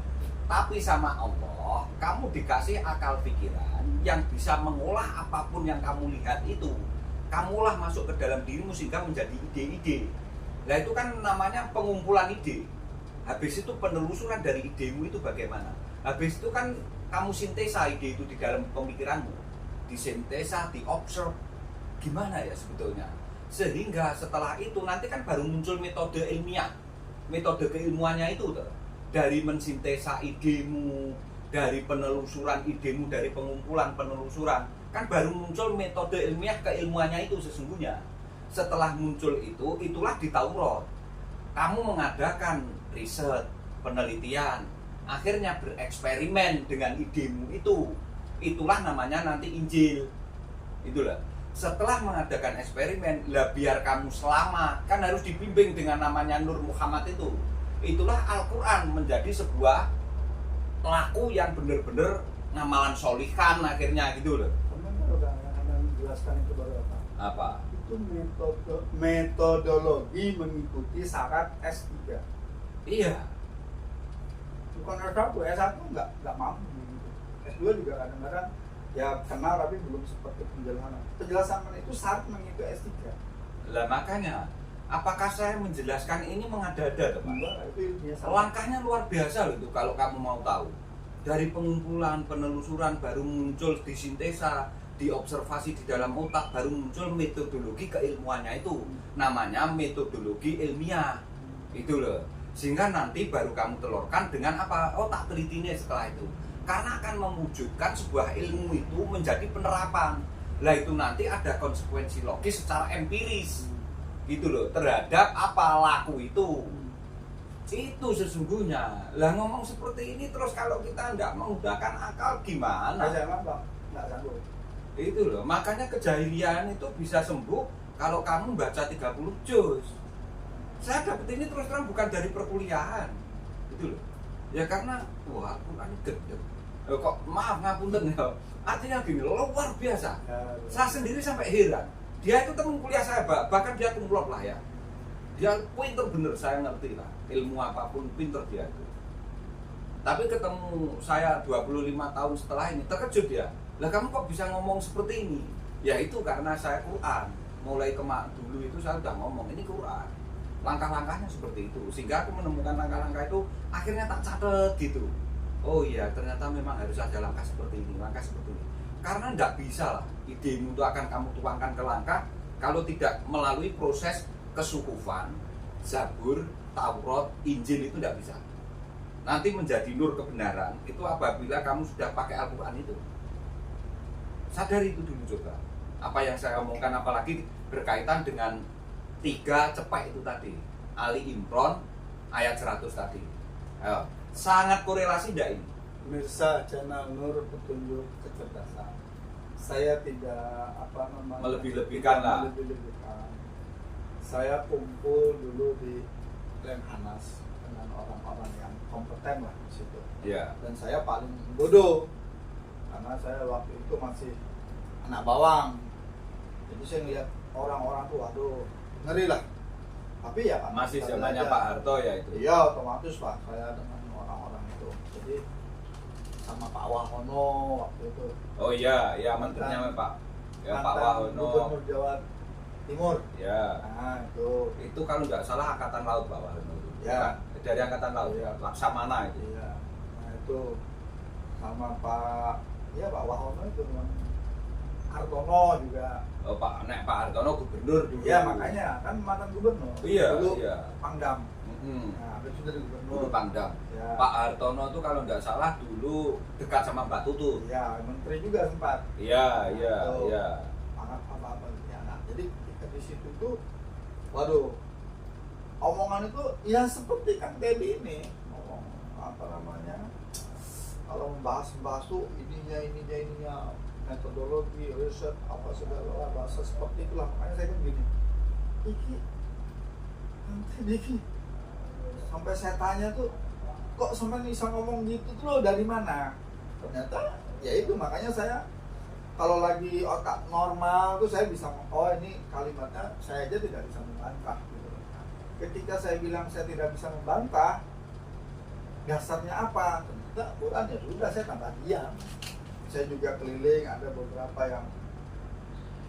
tapi sama Allah kamu dikasih akal pikiran yang bisa mengolah apapun yang kamu lihat itu. Kamulah masuk ke dalam dirimu sehingga menjadi ide-ide. Nah itu kan namanya pengumpulan ide. Habis itu penelusuran dari idemu itu bagaimana? Habis itu kan kamu sintesa ide itu di dalam pemikiranmu, disintesa, diobserve, gimana ya sebetulnya? Sehingga setelah itu nanti kan baru muncul metode ilmiah, metode keilmuannya itu tuh. Dari mensintesa idemu, dari penelusuran idemu, dari pengumpulan penelusuran, kan baru muncul metode ilmiah keilmuannya itu sesungguhnya. Setelah muncul itu, itulah di Taurat. Kamu mengadakan riset, penelitian, akhirnya bereksperimen dengan idemu itu. Itulah namanya nanti Injil. Itulah. Setelah mengadakan eksperimen, lah biar kamu selamat, kan harus dibimbing dengan namanya Nur Muhammad itu. Itulah Al-Quran menjadi sebuah pelaku yang benar-benar ngamalan solihan akhirnya gitu loh. Teman-teman udah menjelaskan itu baru apa? Apa? Itu metodologi mengikuti syarat S3. Iya. Bukan S1, S1 nggak mampu gitu. S2 juga kadang-kadang ya kenal tapi belum seperti penjelasan. Penjelasan itu syarat mengikuti S3. Lah makanya, apakah saya menjelaskan ini mengada-ada, teman? Itu biasa. Langkahnya luar biasa loh itu kalau kamu mau tahu. Dari pengumpulan, penelusuran baru muncul disintesa, diobservasi di dalam otak, baru muncul metodologi keilmuannya itu. Namanya metodologi ilmiah. Itu loh. Sehingga nanti baru kamu telurkan dengan apa? Oh tak teliti nih setelah itu. Karena akan mewujudkan sebuah ilmu itu menjadi penerapan. Lah itu nanti ada konsekuensi logis secara empiris. Gitu loh, terhadap apa laku itu. Itu sesungguhnya. Lah ngomong seperti ini terus kalau kita nggak menggunakan akal gimana? Nggak sanggup. Itu loh, makanya kejahilian itu bisa sembuh kalau kamu baca 30 juz. Saya dapat ini terus terang bukan dari perkuliahan. Itu loh. Ya karena wah, Al-Qur'an gede. Kok maaf ngapunten ya. Artinya gini, luar biasa. Saya sendiri sampai heran. Dia itu teman kuliah saya, bahkan dia kumlot lah ya. Dia pinter bener, saya ngerti lah. Ilmu apapun pinter dia itu. Tapi ketemu saya 25 tahun setelah ini, terkejut dia. Lah kamu kok bisa ngomong seperti ini? Ya itu karena saya Quran. Mulai dulu itu saya udah ngomong, ini Quran. Langkah-langkahnya seperti itu. Sehingga aku menemukan langkah-langkah itu, akhirnya tak catat gitu. Oh iya, ternyata memang harus ada langkah seperti ini, langkah seperti ini. Karena tidak bisa lah, idemu itu akan kamu tuangkan ke langkah kalau tidak melalui proses kesukufan, Zabur, Taurat, Injil itu tidak bisa. Nanti menjadi nur kebenaran itu apabila kamu sudah pakai Al-Quran itu. Sadari itu dulu coba. Apa yang saya omongkan apalagi berkaitan dengan 3 cepek itu tadi. Ali Imran ayat 100 tadi. Ayo, sangat korelasi tidak ini? Mirsa channel Nur Petunjuk Kecerdasan. Saya tidak melebih-lebihkan lah. Melebih-lebihkan. Saya kumpul dulu di Lemhanas dengan orang-orang yang kompeten lah di situ. Ya. Dan saya paling bodoh karena saya waktu itu masih anak bawang. Jadi saya ngeliat orang-orang tuh, waduh, ngeri lah. Tapi ya Pak, masih zamannya Pak Harto ya itu. Iya, otomatis Pak, saya dengan orang-orang itu. Jadi sama Pak Wahono waktu itu. Oh iya, ya menterinya Pak. Ya Pak Wahono. Gubernur Jawa Timur. Ya. Nah, itu kalau nggak salah Angkatan Laut Pak Wahono. Ya. Dari Angkatan Laut. Ya. Laksamana itu. Iya. Nah, itu sama Pak Wahono itu memang Hartono juga. Oh, Pak Hartono gubernur dulu. Ya makanya kan mantan gubernur. Iya, Dulu iya. Pangdam. Mm-mm. Nah, habis itu dari gubernur. Dulu Pangdam. Ya. Pak Hartono tuh kalau nggak salah dulu dekat sama Mbak Tutut. Ya, menteri juga sempat. Iya, iya, Tuh. iya. Apa-apa ya. Nah, jadi ketika di situ tuh, waduh, omongan itu ya seperti Kang Teddy ini ngomong apa namanya, kalau membahas tuh ininya metodologi, riset, apa segala bahasa seperti itulah. Makanya saya kan gini, iki Kang Teddy iki, sampai saya tanya tuh, kok sampai bisa ngomong gitu tuh lo dari mana? Ternyata ya itu, makanya saya kalau lagi otak normal tuh saya bisa, oh ini kalimatnya saya aja tidak bisa membantah gitu. Ketika saya bilang saya tidak bisa membantah, dasarnya apa? Ternyata Quran, ya sudah saya tambah diam. Saya juga keliling, ada beberapa yang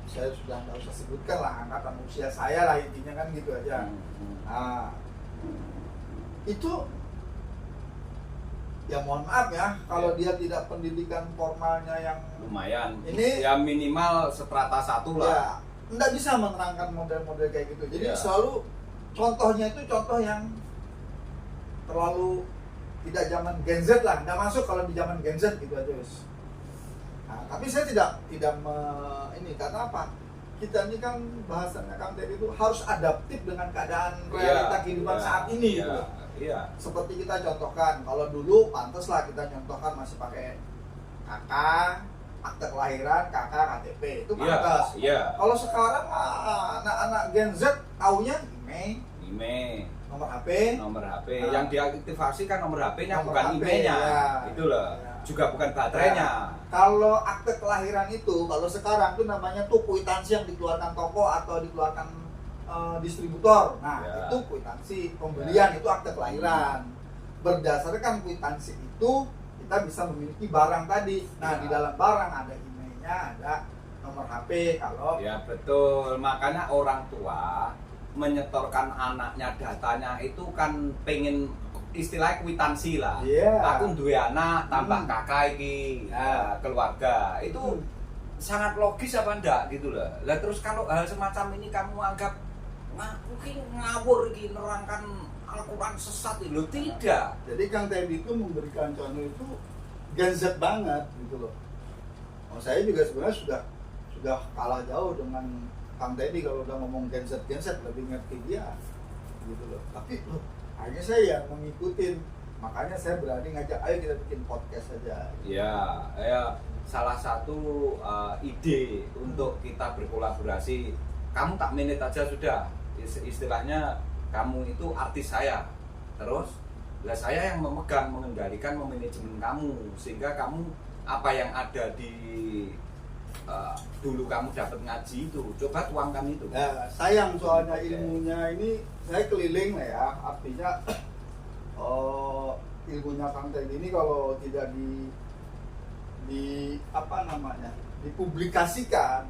saya sudah nggak usah sebutkan lah, angkatan usia saya lah, intinya kan gitu aja. Nah, itu ya mohon maaf ya, kalau dia tidak pendidikan formalnya yang Lumayan. Ini- ya minimal seterata 1 lah. ya nggak bisa menerangkan model-model kayak gitu. Jadi Ya. selalu contohnya itu contoh yang terlalu tidak zaman Gen Z lah, nggak masuk kalau di zaman Gen Z gitu aja wis. Nah, tapi saya tidak ini karena apa? Kita ini kan bahasanya Kang Teddy itu harus adaptif dengan keadaan realita kehidupan saat ini gitu. Iya. Seperti kita contohkan, kalau dulu pantas lah kita contohkan masih pakai KK, akte kelahiran, KK, KTP, itu pantas. Iya. Kalau sekarang anak-anak Gen Z taunya Email, nomor HP, nomor HP. Nah. Yang diaktifasi kan nomor HP-nya, Nomor bukan HP, emailnya. ya. Itu loh. Ya. Juga bukan baterainya. Kalau akte kelahiran itu, kalau sekarang tuh namanya tuh kwitansi yang dikeluarkan toko atau dikeluarkan distributor. Nah, Ya. itu kwitansi pembelian, itu akte kelahiran. Berdasarkan kwitansi itu kita bisa memiliki barang tadi. Nah, Ya. di dalam barang ada emailnya, ada nomor HP. Kalau Ya betul. Makanya orang tua menyetorkan anaknya datanya itu kan pengen istilahnya kwitansi lah. Iya. Aku duwe anak tambah Hmm. kakak iki, Ya. keluarga. Itu Hmm. sangat logis apa enggak gitu loh. Lah terus kalau hal semacam ini kamu anggap ngaku ki ngawur iki nerangkan Al-Qur'an sesat itu loh, tidak. jadi Kang Teddy itu memberikan contoh itu Gen Z banget gitu loh. Oh, saya juga sebenarnya sudah kalah jauh dengan Kang Teddy kalau udah ngomong Gen Z lebih ngerti dia gitu loh. Tapi loh, akhirnya saya yang mengikutin, makanya saya berani ngajak, ayo kita bikin podcast aja. Ya, ya salah satu ide untuk kita berkolaborasi. Kamu tak menit aja sudah. Istilahnya kamu itu artis saya. Terus lah saya yang memegang, mengendalikan manajemen kamu, sehingga kamu apa yang ada di dulu kamu dapat ngaji itu coba tuangkan itu. Nah, sayang soalnya Oke. ilmunya ini saya keliling lah ya, artinya ilmunya Kang Teddy ini kalau tidak di apa namanya, dipublikasikan,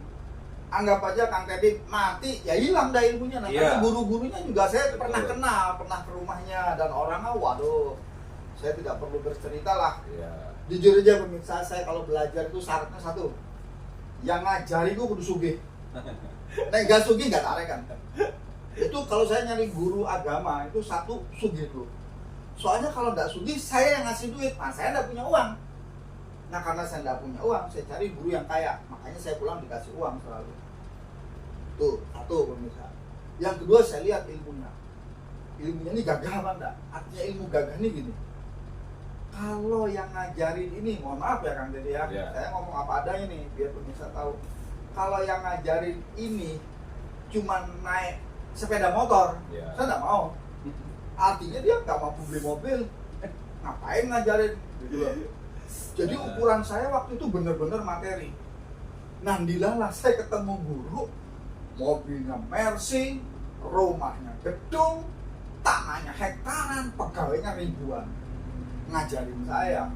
anggap aja Kang Teddy mati, ya hilang dah ilmunya. Nah, Iya. karena guru-gurunya juga saya Betul. pernah kenal, pernah ke rumahnya, dan orangnya waduh, saya tidak perlu bercerita lah. Ya. Jujur aja pemirsa, saya kalau belajar itu syaratnya satu, yang ngajari gue kudu sugih. Nek gak sugih gak tarik kan. Itu kalau saya nyari guru agama itu satu sugih dulu. Soalnya kalau nggak sugih saya yang ngasih duit, nah saya nggak punya uang. Nah karena saya nggak punya uang, saya cari guru yang kaya. Makanya saya pulang dikasih uang selalu. Tuh, satu pemirsa. Yang kedua saya lihat ilmunya. Ilmunya ini gagah apa enggak? Artinya ilmu gagah ini gini. Kalau yang ngajarin ini, mohon maaf ya Kang Teddy ya, Ya. saya ngomong apa adanya nih biar pemirsa tahu. Kalau yang ngajarin ini cuman naik sepeda motor, Ya. saya nggak mau. Artinya dia nggak mampu beli mobil, ngapain ngajarin? Gitu loh. Jadi ukuran saya waktu itu bener-bener materi. Nah, dilalah saya ketemu guru, mobilnya Mercy, rumahnya gedung, tanahnya hektaran, pegawainya ribuan, ngajarin saya.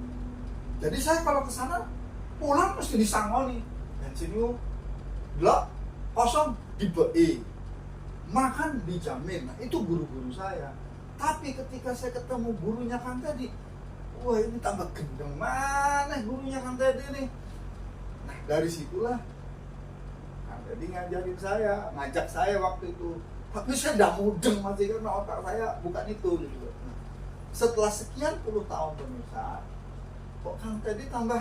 Jadi saya kalau ke sana pulang mesti disangoni. Bensin yuk, blok kosong dibei, makan dijamin. Nah, itu guru-guru saya. Tapi ketika saya ketemu gurunya Kang Teddy, wah ini tambah gendeng mana gurunya Kang Teddy nih. Nah dari situlah Jadi ngajarin saya, ngajak saya waktu itu. Tapi saya udah mudeng masih karena otak saya bukan itu gitu. Nah, setelah sekian puluh tahun pemirsa, kok Kang Teddy tambah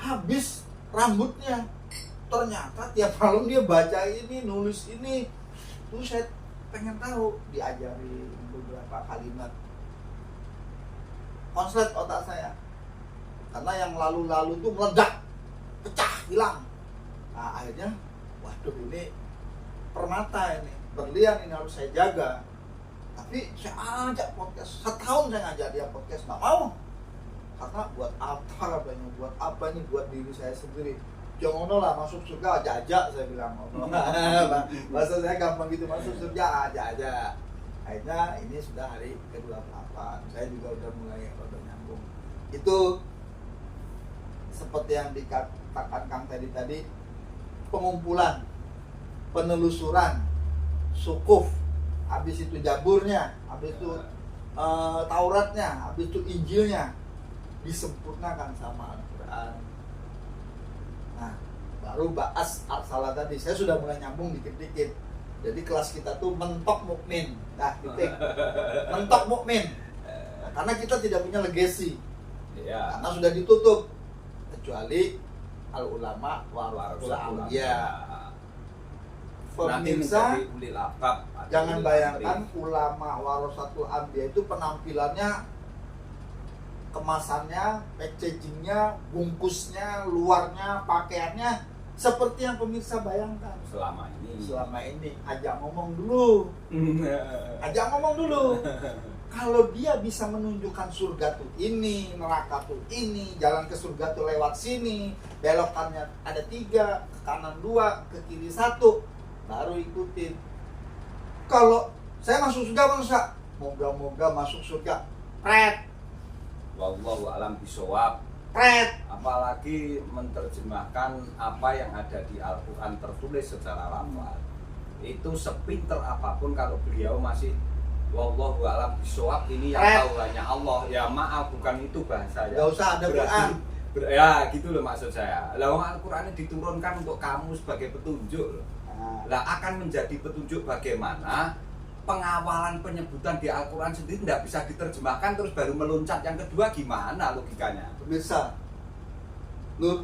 habis rambutnya. Ternyata tiap malam dia baca ini, nulis ini. Terus saya pengen tahu, diajari beberapa kalimat. Konslet otak saya. Karena yang lalu-lalu itu meledak, pecah, hilang. Nah akhirnya, waduh ini permata ini, berlian ini harus saya jaga. Tapi saya ajak podcast, setahun saya ngajak dia podcast, nggak mau. Karena buat apa katanya, buat apa ini, buat diri saya sendiri. Jangan lah masuk surga aja-aja, saya bilang. Bahasa saya gampang gitu, masuk surga aja-aja. Akhirnya ini sudah hari ke-28, saya juga udah mulai nyambung. Itu seperti yang dikatakan Kang tadi, pengumpulan, penelusuran, sukuf, habis itu jaburnya, habis itu Tauratnya, habis itu Injilnya disempurnakan sama Al-Quran. Nah, baru bahas Arsalah tadi, saya sudah mulai nyambung dikit-dikit. Jadi kelas kita tuh mentok mukmin. Nah, titik. Mentok mukmin. Nah, karena kita tidak punya legacy. Iya. Karena sudah ditutup. Kecuali al-ulama warasatul anbiya. Pemirsa, nanti menjadi ulil albab. jangan bayangkan ulama warasatul anbiya itu penampilannya, kemasannya, packagingnya, bungkusnya, luarnya, pakaiannya seperti yang pemirsa bayangkan. Selama ini ajak ngomong dulu. Kalau dia bisa menunjukkan surga tuh ini, neraka tuh ini, jalan ke surga tuh lewat sini, belokannya ada 3, ke kanan 2, ke kiri 1, baru ikutin. Kalau saya masuk surga, moga-moga masuk surga, pret, wallahu alam bisawab. pret. Apalagi menerjemahkan apa yang ada di Al-Quran tertulis secara lafaz. Itu sepinter apapun kalau beliau masih wallahu alam bisawab, ini yang tahu hanya Allah. Ya maaf, bukan itu bahasanya. Gak usah ada Quran. Ya gitu loh maksud saya. Lah Al-Quran ini diturunkan untuk kamu sebagai petunjuk loh. Lah akan menjadi petunjuk bagaimana pengawalan penyebutan di Al-Quran sendiri tidak bisa diterjemahkan terus baru meloncat yang kedua, gimana logikanya? Pemirsa, Nur,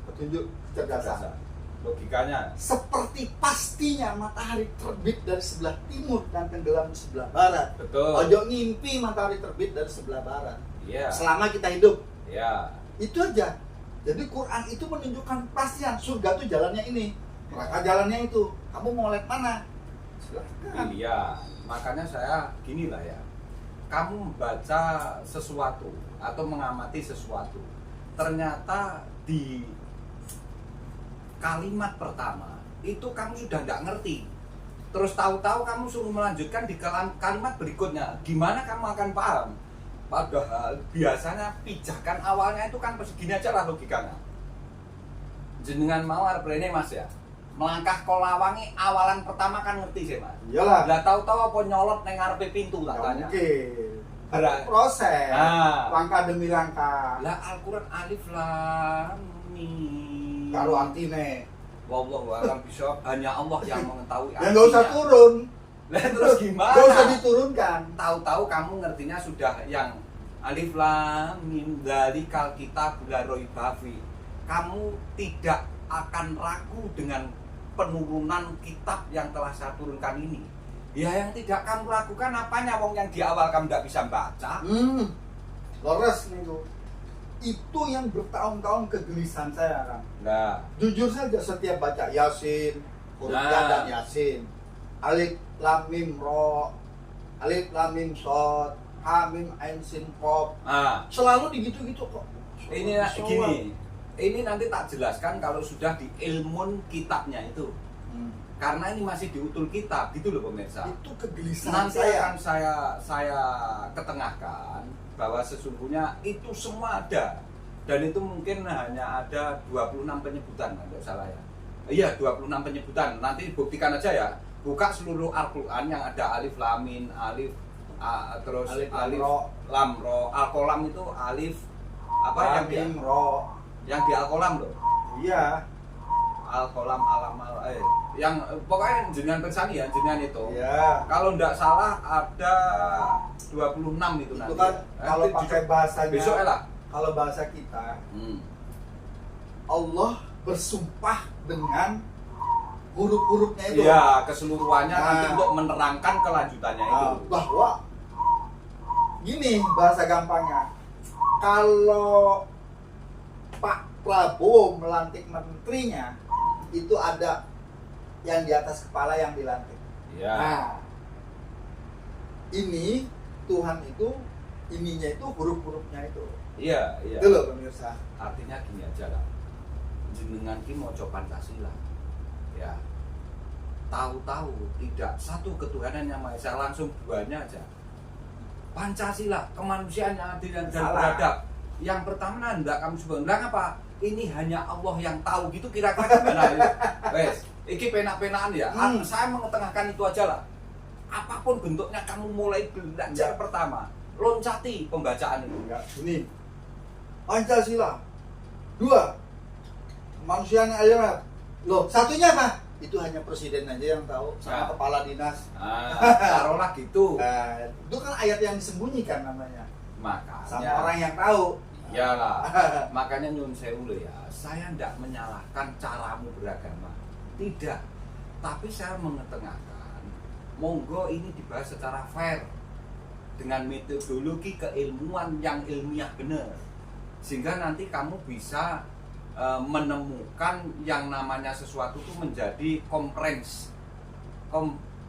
petunjuk cerdasan. Logikanya Seperti pastinya matahari terbit dari sebelah timur dan tenggelam di sebelah barat. betul. Ojo ngimpi matahari terbit dari sebelah barat. Iya. Selama kita hidup. Iya. Itu aja. Jadi Quran itu menunjukkan kepastian surga itu jalannya ini, neraka jalannya itu. Kamu mau lihat mana? Silahkan. Iya. Makanya saya gini lah ya. Kamu membaca sesuatu atau mengamati sesuatu, ternyata di kalimat pertama itu kamu sudah nggak ngerti, terus tahu-tahu kamu suruh melanjutkan di kalimat berikutnya, gimana kamu akan paham? Padahal biasanya pijakan awalnya itu kan segini aja lah logikanya. Jenengan mau arep rene Mas ya, melangkah kolawangi awalan pertama kan ngerti sih Mas. Iyalah. Lah tahu-tahu apa nyolot nang ngarepe pintu tak tanya. Oke. Berat. Proses. Nah. Langkah demi langkah. Lah Al-Quran alif lam mim. Kalau artinya wallahu a'lam bishawab, hanya Allah yang mengetahui ya nggak usah turun. Lah terus gimana? Nggak usah diturunkan. Tahu-tahu kamu ngertinya sudah yang alif lam mim dzalikal kitab la raiba fi. Kamu tidak akan ragu dengan penurunan kitab yang telah saya turunkan ini. Ya yang tidak kamu lakukan apanya, wong yang di awal kamu tidak bisa baca. Lores nih tuh. Itu yang bertahun-tahun kegelisahan saya kan. Nah, Jujur saja setiap baca Yasin, huruf Ya dan Yasin, alif lam mim ro, alif lam mim shad, ha mim ain sin qaf. Selalu digitu-gitu kok. Ini gini. Ini nanti tak jelaskan kalau sudah di ilmun kitabnya itu. Karena ini masih diutul kitab gitu loh pemirsa. Itu kegelisahan Nanti saya. akan saya ketengahkan bahwa sesungguhnya itu semua ada. Dan itu mungkin hanya ada 26 penyebutan kalau salah ya. Iya, 26 penyebutan. Nanti buktikan aja ya. Buka seluruh Al-Qur'an yang ada alif lam mim, alif terus alif lam ro. Al-Qalam itu alif apa yang mim ro. yang di Al-Qalam loh. Iya. al kolam alamal yang pokoknya jenengan persani ya, jenengan itu. Ya. Kalau ndak salah ada 26 itu Itu nanti. kan ya. kalau Nanti pakai bahasanya, besok ya lah. kalau bahasa kita, Allah bersumpah dengan huruf-hurufnya itu. Iya, keseluruhannya nanti Nah. untuk menerangkan kelanjutannya itu. Bahwa gini bahasa gampangnya, kalau Pak Prabowo melantik menterinya, itu ada yang di atas kepala yang dilantik. Iya. Nah, ini Tuhan itu, ininya itu huruf-hurufnya itu. Iya, iya. Itu loh pemirsa. Artinya gini aja lah. Jenengan ki maca Pancasila. Ya. Tahu-tahu tidak satu ketuhanan yang Maha Esa, langsung duanya aja. Pancasila, kemanusiaan yang adil dan Salah. beradab. Yang pertama enggak kamu sebut. Bilang apa? Ini hanya Allah yang tahu, gitu kira-kira gimana? Wes, iki penak-penakan ya. Saya mengetengahkan itu aja lah. Apapun bentuknya, kamu mulai belajar pertama, loncati pembacaan itu. Enggak, ini Pancasila. 2. Kemanusiaan yang adil. Loh, satunya apa? Itu hanya presiden aja yang tahu, sama Ya. kepala dinas. Taruhlah gitu. Nah, itu kan ayat yang disembunyikan namanya. Makanya Sama orang yang tahu. iyalah. Makanya nyun sewu ya, saya tidak menyalahkan caramu beragama. Tidak. Tapi saya mengetengahkan, monggo ini dibahas secara fair dengan metodologi keilmuan yang ilmiah benar. Sehingga nanti kamu bisa menemukan yang namanya sesuatu itu menjadi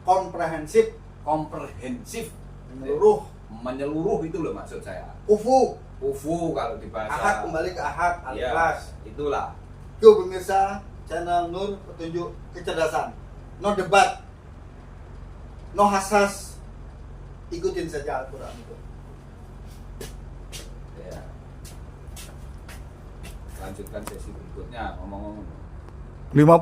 Komprehensif, komprehensif, menyeluruh itu loh maksud saya. kufu. UFO kalau di bahasa Ahad kembali ke Ahad, ya, Al-Ikhlas. itulah. Tuh pemirsa, channel Nur petunjuk kecerdasan. No debat, no hasas. Ikutin saja Al-Quran itu. Ya. Lanjutkan sesi berikutnya ngomong-ngomong. 50